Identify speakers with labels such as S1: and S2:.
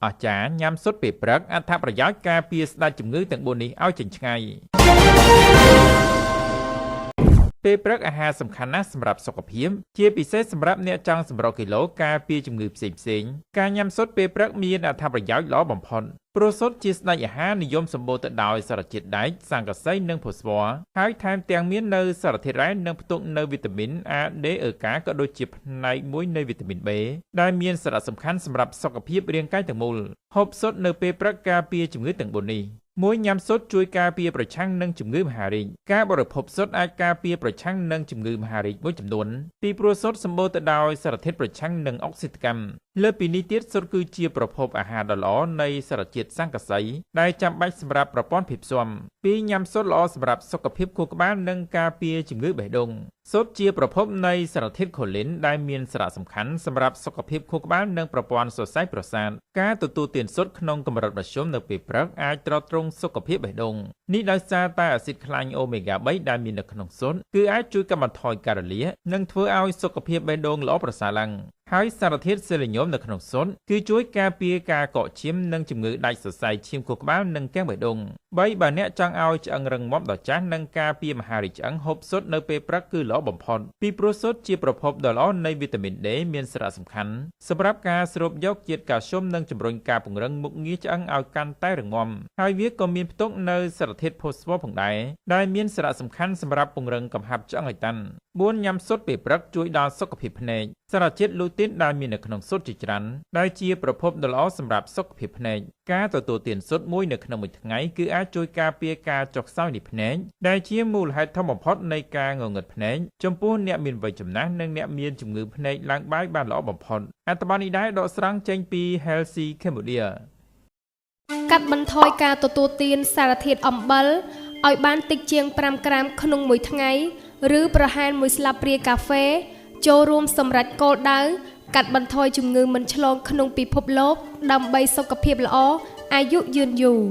S1: អាចារ្យញ៉ាំស៊ុតពេលព្រឹកអត្ថប្រយោជន៍ការពារស្ដាច់ជំងឺទាំង4នេះឲ្យចេញឆ្ងាយពេលព្រឹកអាហារសំខាន់ណាស់សម្រាប់សុខភាពជាពិសេសសម្រាប់អ្នកចង់សម្រកគីឡូការពារជំងឺផ្សេងៗការញ៉ាំស៊ុតពេលព្រឹកមានអត្ថប្រយោជន៍ល្អបំផុតព្រោះស៊ុតជាស្ដេចអាហារនិយមសម្បូរទៅដោយសារជាតិដែកសង្កសីនិងផូស្វ័រហើយថែមទាំងមាននៅសារធាតុរ៉ែនិងផ្ទុកនៅវីតាមីន A, D, E, K ក៏ដូចជាផ្នែកមួយនៃវីតាមីន B ដែលមានសារៈសំខាន់សម្រាប់សុខភាពរាងកាយទាំងមូលហូបស៊ុតនៅពេលព្រឹកការពារជំងឺទាំង4នេះមួយញ៉ាំស៊ុតជួយការពារប្រឆាំងនឹងជំងឺមហារីកការបរិភោគស៊ុតអាចការពារប្រឆាំងនឹងជំងឺមហារីកមួយចំនួនពីព្រោះស៊ុតសម្បូរទៅដោយសារធាតុប្រឆាំងនឹងអុកស៊ីតកម្មលើពីនេះទៀតស៊ុតគឺជាប្រភពអាហារដ៏ល្អនៃសារជាតិសង្កសីដែលចាំបាច់សម្រាប់ប្រព័ន្ធភាពស៊ាំពីញ៉ាំស៊ុតល្អសម្រាប់សុខភាពខួរក្បាលនិងការពារជំងឺបេះដូងស៊ុតជាប្រភពនៃសារធាតុខូលីនដែលមានសារៈសំខាន់សម្រាប់សុខភាពខួរក្បាលនិងប្រព័ន្ធសរសៃប្រសាទការទទួលទានស៊ុតក្នុងកម្រិតមធ្យមនៅពេលព្រឹកអាចទ្រទ្រង់សុខភាពបេះដូងនេះដោយសារតែអាស៊ីតខ្លាញ់អូមេហ្គា3ដែលមាននៅក្នុងស៊ុតគឺអាចជួយកាត់បន្ថយការរលាកនិងធ្វើឲ្យសុខភាពបេះដូងល្អប្រសើរឡើងហើយសារធាតុសេលីញ៉ូមនៅក្នុងស៊ុតគឺជួយការពារការកកឈាមនិងជំងឺដាច់សរសៃឈាមខួរក្បាលនិងគាំងបេះដូងបើអ្នកចង់ឲ្យឆ្អឹងរឹងមាំដ៏ចាស់និងការពារមហារីកឆ្អឹងហូបស៊ុតនៅពេលព្រឹកគឺល្អបំផុតពីព្រោះស៊ុតជាប្រភពដ៏ល្អនៃវីតាមីន D មានសារៈសំខាន់សម្រាប់ការស្រូបយកជាតិកាល់ស្យូមនិងជំរុញការពង្រឹងមុខងារឆ្អឹងឲ្យកាន់តែរឹងមាំហើយវាក៏មានផ្ទុកនៅសារធាតុផូស្វ័រផងដែរដែលមានសារៈសំខាន់សម្រាប់ពង្រឹងកំហាប់ឆ្អឹងឲ្យតាន់4ញ៉ាំស៊ុតពេលព្រឹកជួយដល់សុខភាពភ្នែកសារជាតិលូទីនដែលមាននៅក្នុងស៊ុតជាច្រើនដែលជាប្រភពដ៏ល្អសម្រាប់សុខភាពភ្នែកការទទួលទានស៊ុតមួយនៅក្នុងមួយថ្ងៃគឺអាចជួយការពារការចុះខ្សោយនៃភ្នែកដែលជាមូលហេតុធំបំផុតនៃការងងឹតភ្នែកចំពោះអ្នកមានវ័យចំណាស់និងអ្នកមានជំងឺភ្នែកឡើងបាយបានល្អបំផុតអត្ថបទនេះដែរដកស្រង់ចេញពី Healthy Cambodia
S2: កាត់បន្ថយការទទួលទានសារធាតុអំបិលឲ្យបានតិចជាង5ក្រាមក្នុងមួយថ្ងៃឬប្រហែល1ស្លាបព្រាកាហ្វេចូលរួមសម្រេចគោលដៅកាត់បន្ថយជំងឺមិនឆ្លងក្នុងពិភពលោកដើម្បីសុខភាពល្អអាយុយឺនយូរ